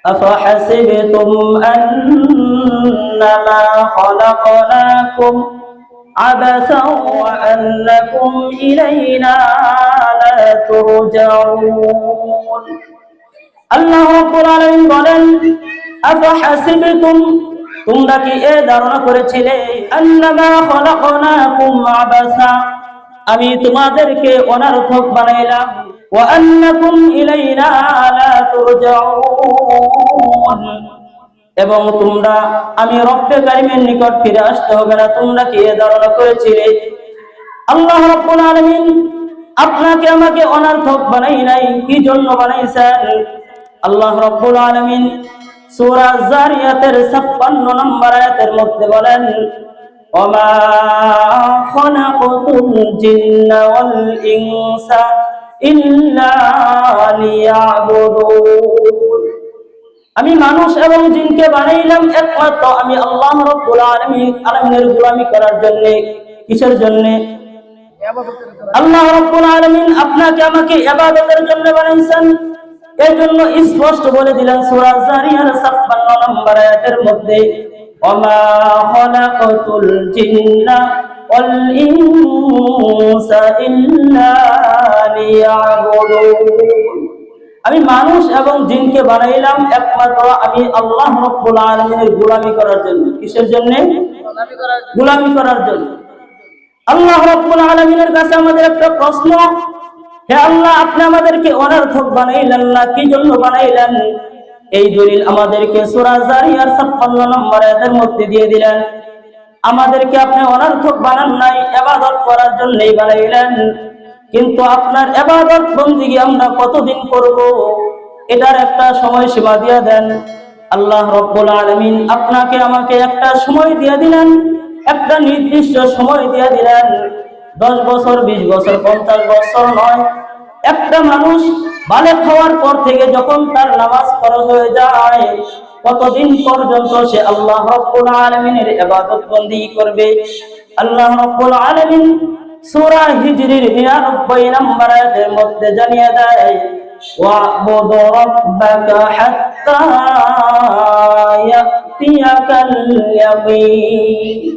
أفحسبتم أنما خلقناكم عبثا وأنكم إلينا لا ترجعون আল্লাহ রাব্বুল আলামিন বলেন আফাহাসিবতুম তোমরা কি এই ধারণা করেছিলে আন্নামা খলাকনাকুম আবাসা আমি তোমাদেরকে অনর্থক বানাইলাম ওয়া আন্নাকুম ইলাইনা লা তুরজাউন এবং তোমরা আমি রব্বে কারীমের নিকট ফিরে আসতে হবে না তোমরা কি এই ধারণা করেছিলে আল্লাহ রাব্বুল আলামিন আপনাকে আমাকে অনর্থক বানাই নাই কি জন্য বানাইছেন আল্লাহ রাব্বুল আলামিন সূরা যারিয়াতের 56 নম্বর আয়াতের মধ্যে বলেন ওমা খালাকুল জিন্না ওয়াল ইনসা ইল্লা লিয়াবুদুন আমি মানুষ এবং জিনকে বানাইলাম একমাত্র আমি আল্লাহ রাব্বুল আলামিনের গোলামি করার জন্য কিসের জন্য আল্লাহ রাব্বুল আলামিন আপনাকে আমাকে ইবাদতের জন্য বানাইছেন এই জন্য স্পষ্ট বলে দিলেন সূরা যারিয়ার 56 নম্বর আয়াতের মধ্যে ওমা খালাকাতুল জিন্না ওয়াল ইনসা ইল্লা লিয়াবুদুন আমি মানুষ এবং জিনকে বানাইলাম একমাত্র আমি আল্লাহ রাব্বুল আলামিনের গোলামি করার জন্য কিসের জন্য গোলামি করার জন্য আল্লাহ রাব্বুল আলামিনের কাছে আমাদের একটা প্রশ্ন হে আল্লাহ আপনি আমাদেরকে অনর্থক বানাইলেন না কি জন্য বানাইলেন এই দলিল আমাদেরকে সূরা যারিয়ার 56 নম্বর আয়াতের মধ্যে দিয়ে দিলেন আমাদেরকে আপনি অনর্থক বানান নাই ইবাদত করার জন্যই বানাইলেন কিন্তু আপনার ইবাদত বندگی আমরা কতদিন করব এটার একটা সময়সীমা দিয়ে দেন আল্লাহ রাব্বুল আলামিন আপনাকে আমাকে একটা সময় দিয়ে দিলেন একটা নির্দিষ্ট সময় দিয়ে দিলেন 10 বছর 20 বছর 50 বছর নয় একটা মানুষ বালেগ হওয়ার পর থেকে যখন তার নামাজ ফরজ হয়ে যায় কতদিন পর্যন্ত সে আল্লাহ রাব্বুল আলামিনের ইবাদত বندگی করবে আল্লাহ রাব্বুল আলামিন সূরা হিজরির 99 নম্বর আয়াতের মধ্যে জানিয়ে দেয় ওয়া'বুদ রাব্বাকা হাত্তা ইয়াতিয়াকাল ইয়াকিন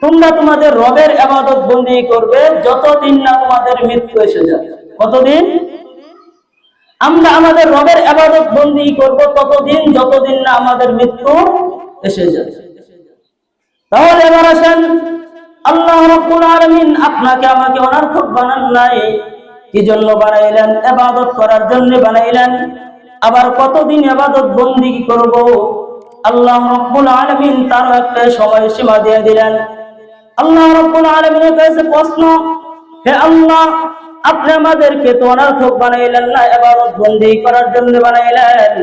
তোমরা তোমাদের রবের ইবাদত বندگی করবে যতদিন না তোমাদের মৃত্যু এসে যায় কতদিন আমরা আমাদের রবের ইবাদত বندگی করব ততদিন যতদিন না আমাদের মৃত্যু এসে যায় তাহলে এবার আসেন আল্লাহ রাব্বুল আলামিন আপনাকে আমাকে অনর্থক বানান নাই কি জন্য বানাইলেন ইবাদত করার জন্য বানাইলেন আবার কতদিন ইবাদত বندگی করব আল্লাহ রাব্বুল আলামিন তার একটা সময়সীমা দিয়ে দিলেন আল্লাহ রাব্বুল আলামিনের কাছে প্রশ্ন হে আল্লাহ আপনি আমাদেরকে তো অনর্থক বানাইলেন না ইবাদত বندگی করার জন্য বানাইলেন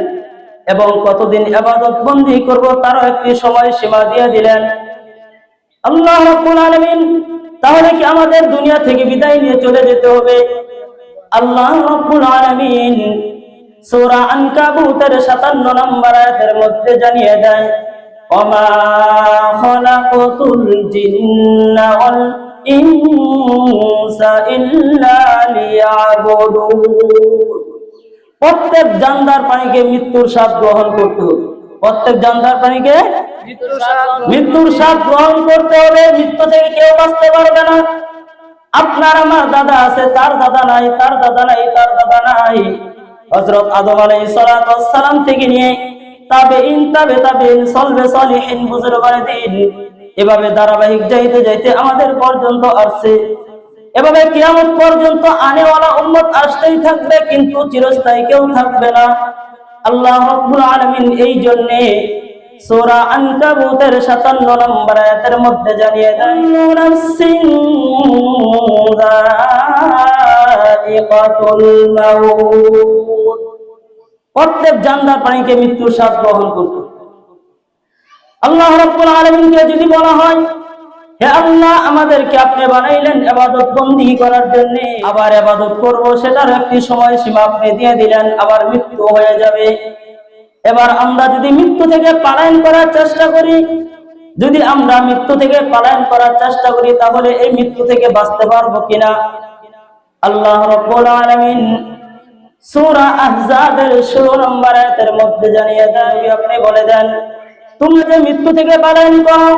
এবং কতদিন ইবাদত বندگی করব তার একটা সময়সীমা দিয়ে দিলেন আল্লাহ রাব্বুল আলামিন তাহলে কি আমাদের দুনিয়া থেকে বিদায় নিয়ে চলে যেতে হবে আল্লাহ রাব্বুল আলামিন সূরা আনকাবুতের 57 নম্বর আয়াতের মধ্যে জানিয়ে দেয় ওমা খালাকাতুল জিন্না ওয়াল ইনসা ইল্লা লিয়াবুদুন প্রত্যেক জানদার প্রাণীকে মৃত্যুর স্বাদ গ্রহণ করতে হবে প্রত্যেক জানদার প্রাণীকে মৃত্যুর স্বাদ গ্রহণ করতে হবে মৃত্যু থেকে কেউ বাঁচতে পারবে না আপনার আমার দাদা আছে তার দাদা নাই তার দাদা নাই তার দাদা নাই হযরত আদম আলাইহিস সালাতু ওয়াস সালাম থেকে নিয়ে তাবেঈন সলবে সলিহিন বুজুর্গানে দিন এভাবে ধারাবাহিক যাইতে যাইতে আমাদের পর্যন্ত আসছে এভাবে কিয়ামত পর্যন্ত আনেওয়ালা উম্মত আসতেই থাকবে কিন্তু চিরস্থায়ী কেউ থাকবে না আল্লাহ রাব্বুল আলামিন এই জন্য সূরা আনকাবুতের 57 নম্বর আয়াতের মধ্যে জানিয়ে দেন নাফসিন যায়িকাতুল মাউত প্রত্যেক জানদার প্রাণীকে মৃত্যুর স্বাদ গ্রহণ করতে আল্লাহ রাব্বুল আলামিনকে যদি বলা হয় হে আল্লাহ আমাদেরকে আপনি বানাইলেন ইবাদত বندگی করার জন্য আবার ইবাদত করব সেটার একটি সময়সীমা আপনি দিয়ে দিলেন আবার মৃত্যু হয়ে যাবে এবার আমরা যদি মৃত্যু থেকে পলায়ন করার চেষ্টা করি যদি আমরা মৃত্যু থেকে পলায়ন করার চেষ্টা করি তাহলে এই মৃত্যু থেকে বাঁচতে পারবো কিনা আল্লাহ রাব্বুল আলামিন সূরা আহজাবের 16 নম্বর আয়াতের মধ্যে জানিয়ে দেন, আপনি বলে দেন, তোমরা যে মৃত্যু থেকে পলায়ন করো,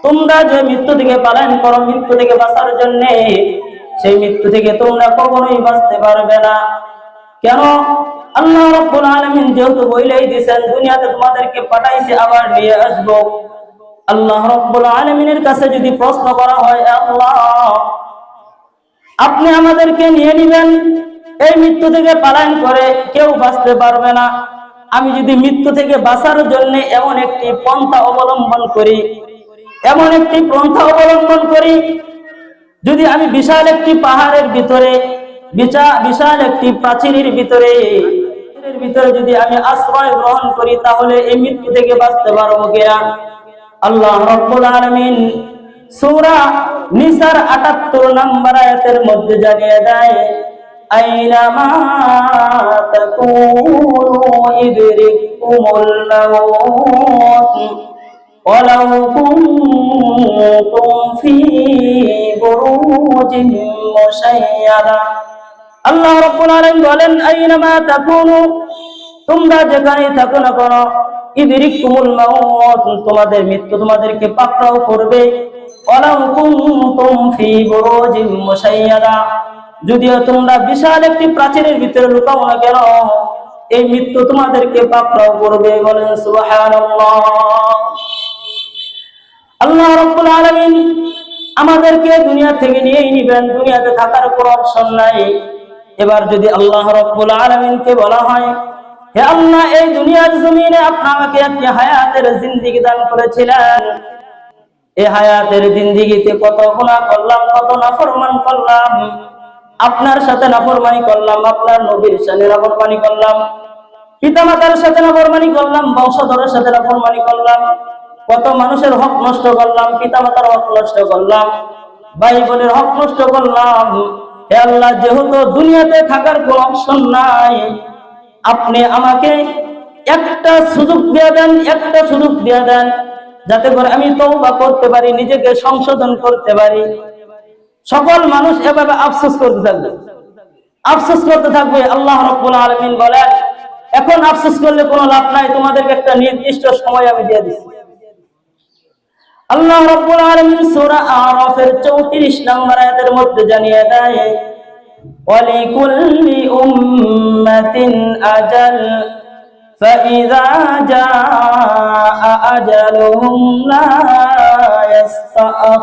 তোমরা যে মৃত্যু থেকে পলায়ন করো, মৃত্যু থেকে বাঁচার জন্য, সেই মৃত্যু থেকে তোমরা কখনোই বাঁচতে পারবে না। কেন? আল্লাহ রাব্বুল আলামিন যেহেতু বলেই দিয়েছেন দুনিয়াতে তোমাদেরকে পাঠাইছি, আবার নিয়ে আসবো। আল্লাহ রাব্বুল আলামিনের কাছে যদি প্রশ্ন করা হয়, আল্লাহ আপনি আমাদেরকে নিয়ে নেবেন, এই মৃত্যু থেকে পলায়ন করে কেউ বাঁচতে পারবে না। আমি যদি মৃত্যু থেকে বাঁচার জন্য এমন একটি পন্থা অবলম্বন করি, এমন একটি পন্থা অবলম্বন করি, যদি আমি বিশাল একটি পাহাড়ের ভিতরে, বিশাল একটি প্রাচীরের ভিতরে যদি আমি আশ্রয় গ্রহণ করি, তাহলে এই মৃত্যু থেকে বাঁচতে পারবো কিনা? আল্লাহ রাব্বুল আলামিন সূরা নিসার ৭৮ নম্বর আয়াতের মধ্যে জানিয়ে দেয়, আইনামা তাকুনু ইদরিকুমুল মাউত ওয়ালাউ কুনতুম ফি বুরুজিন মুশাইয়াদা। আল্লাহ রাব্বুল আলামিন বলেন, আইনামা তাকুনু, তোমরা যেখানেই থাকো না কেন, ইদরিকুমুল মাউত, তোমাদের মৃত্যু তোমাদেরকে পাকড়াও করবে। ওয়ালাউ কুনতুম ফি বুরুজিন মুশাইয়াদা, যদিও তোমরা বিশাল একটি প্রাচীরের ভিতরে লুকাও না কেন, এই মৃত্যু তোমাদেরকে পাকড়াও করবে। বলেন সুবহানাল্লাহ। আল্লাহ রাব্বুল আলামিন আমাদেরকে দুনিয়া থেকে নিয়েই নিবেন, দুনিয়াতে থাকার কোনো অপশন নাই। এবার যদি আল্লাহ রাব্বুল আলামিনকে বলা হয়, হে আল্লাহ, এই দুনিয়ার জমিনে আপনি আমাকে একটি হায়াতের জিন্দেগি দান করেছিলেন, এই হায়াতের জিন্দেগিতে কত গুনাহ করলাম, কত নাফরমান করলাম, আপনার সাথে নাফরমানি করলাম, আপনার নবীর সাথে নাফরমানি করলাম, পিতামাতার সাথে নাফরমানি করলাম, বংশধরের সাথে নাফরমানি করলাম, কত মানুষের হক নষ্ট করলাম, পিতামাতার হক নষ্ট করলাম, ভাই বোনের হক নষ্ট করলাম। হে আল্লাহ, যেহেতু দুনিয়াতে থাকার কোনো অপশন নাই, আপনি আমাকে একটা সুযোগ দিয়ে দেন, একটা সুযোগ দিয়ে দেন, যাতে করে আমি তওবা করতে পারি, নিজেকে সংশোধন করতে পারি। সকল মানুষ এভাবে আফসোস করতে থাকবে, আফসোস করতে থাকবে। আল্লাহ রাব্বুল আলামিন বলেন, এখন আফসোস করলে কোনো লাভ নাই, তোমাদেরকে একটা নির্দিষ্ট সময় আমি দিয়ে দিচ্ছি। আল্লাহ রাব্বুল আলামিন সূরা আরাফের 34 নম্বর আয়াতের মধ্যে জানিয়ে দেয়, ওয়ালিকুল্লি উম্মাতিন আজাল ফাইযা জাআ আজালুহুম লা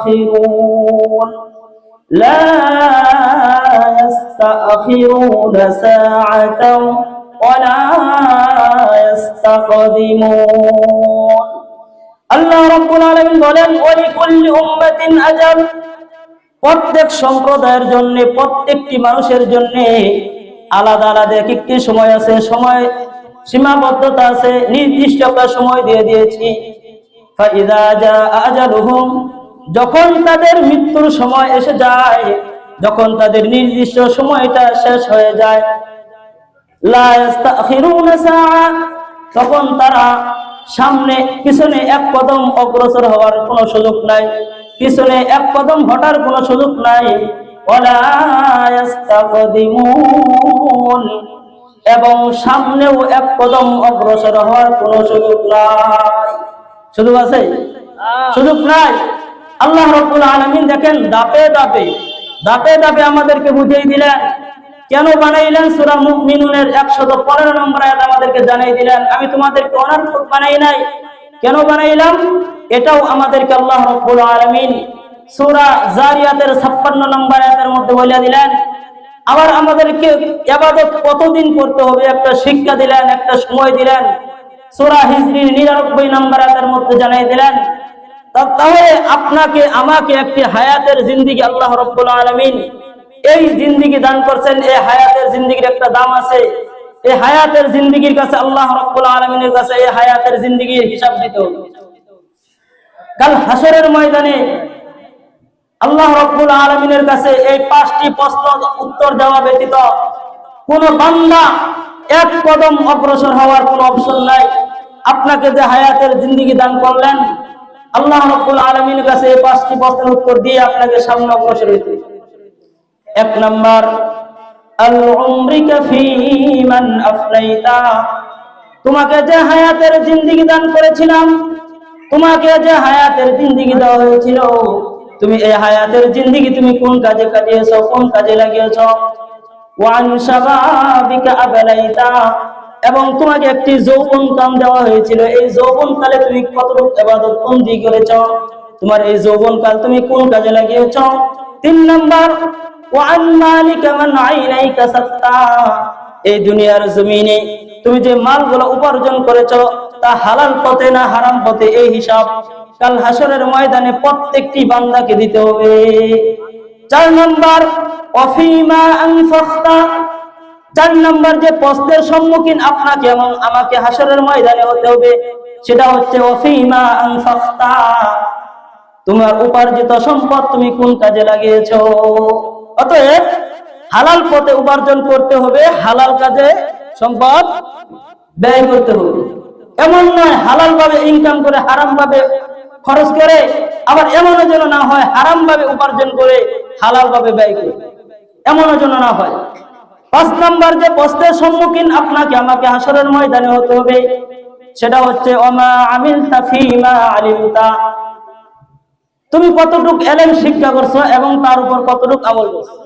ইস্তাখিরুন লা ইস্তাখিরুনা সাআতাও ওয়া লা ইস্তাকদিমুন। আল্লাহ রাব্বুল আলামিন বলেন, ওয়ালিকুল্লি উম্মাতিন আজাল, প্রত্যেক সম্প্রদায়ের জন্য, প্রত্যেকটি মানুষের জন্য আলাদা আলাদা একটি সময় আছে, সময় সীমাবদ্ধতা আছে, নির্দিষ্ট একটা সময় দিয়ে দিয়েছি। ফাইযা জাআ আজালুহুম, যখন তাদের মৃত্যুর সময় এসে যায়, যখন তাদের নির্দিষ্ট সময়টা শেষ হয়ে যায়, লা ইস্তাখিরুনা সাআ, তখন তারা সামনে পিছনে এক কদম অগ্রসর হওয়ার কোনো সুযোগ নাই, পিছনে এক কদম হটার কোনো সুযোগ নাই। ওয়ালা ইস্তাকদিমুন, এবং সামনেও এক কদম অগ্রসর হওয়ার কোনো সুযোগ নাই। সুযোগ আছে? সুযোগ নাই। আল্লাহ রাব্বুল আলামিন দেখেন ধাপে ধাপে ধাপে ধাপে আমাদেরকে বুঝিয়ে দিলেন। কেন বানাইলেন? সূরা মুমিনুনের 115 নম্বর আয়াত আমাদেরকে জানাই দিলেন, আমি তোমাদেরকে অনর্থক বানাই নাই। কেন বানাইলাম? এটাও আমাদেরকে আল্লাহ রাব্বুল আলামিন সূরা জারিয়াতের 56 নম্বর আয়াতের মধ্যে বলে দিলেন। আবার আমাদেরকে ইবাদত কতদিন করতে হবে একটা শিক্ষা দিলেন, একটা সময় দিলেন। সূরা হিজরির 99 নম্বর আয়াতের মধ্যে জানাই দিলেন। তাহলে আপনাকে আমাকে একটি হায়াতের জিন্দেগি আল্লাহ রাব্বুল আলামিন এই জিন্দেগি দান করছেন। এই হায়াতের জিন্দেগির একটা দাম আছে। এই হায়াতের জিন্দেগির কাছে আল্লাহ রাব্বুল আলামিনের কাছে এই হায়াতের জিন্দেগির হিসাব দিতে হবে। কাল হাসরের ময়দানে আল্লাহ রাব্বুল আলামিনের কাছে এই 5টি প্রশ্ন উত্তর দেওয়া ব্যতীত কোন বান্দা এক কদম অগ্রসর হওয়ার কোনো অপশন নাই। আপনাকে যে হায়াতের জিন্দেগি দান করলেন, আল্লাহ রাব্বুল আলামিনের কাছে এই 5টি প্রশ্নের উত্তর দিয়ে আপনাকে সামনে অগ্রসর হতে। 1 নাম্বার, আল উমরিকা ফীমান আফনাইতা, তোমাকে যে হায়াতের জিন্দেগি দান করেছিলাম, তোমাকে যে হায়াতের জিন্দেগি দেওয়া হয়েছিল, তুমি এই হায়াতের জিন্দেগি তুমি কোন কাজে কাটিয়েছো, কোন কাজে লাগিয়েছো? ওয়ান শাবাবিকা আবলাইতা, এবং তোমাকে একটি যৌবন কাল দেওয়া হয়েছিল, এই যৌবন কালে তুমি কতটুকু ইবাদত বন্দি করেছো, তোমার এই যৌবন কাল তুমি কোন কাজে লাগিয়েছো? 3 নাম্বার, ওয়ান মালিকা মান আইনাইকা সাত্তা, এই দুনিয়ার জমিনে তুমি যে মালগুলো উপার্জন করেছো তা হালাল পথে না হারাম পথে, এই হিসাব কাল হাসরের ময়দানে প্রত্যেকটি বান্দাকে দিতে হবে। 4 নাম্বার, ওয়াফিমা আনফাকতা, 4 নাম্বার যে প্রশ্নের সম্মুখীন আপনাকে এবং আমাকে হাসরের ময়দানে হতে হবে, সেটা হচ্ছে ওয়াফিমা আনফাকতা, তোমার উপার্জিত সম্পদ তুমি কোন কাজে লাগিয়েছো। অতএব হালাল পথে উপার্জন করতে হবে, হালাল কাজে সম্পদ ব্যয় করতে হবে। এমন নয় হালাল ভাবে ইনকাম করে হারাম ভাবে খরচ করে, আবার এমনও যেন না হয় হারাম ভাবে উপার্জন করে হালাল ভাবে ব্যয় করে, এমনও যেন না হয়। 5 নাম্বার যে প্রশ্নের সম্মুখীন আপনাকে আমাকে হাসরের ময়দানে হতে হবে, সেটা হচ্ছে ওমা আমিলতা ফীমা আলিমতা, তুমি কতটুকু ইলম শিক্ষা করছো এবং তার উপর কতটুকু আমল করছো।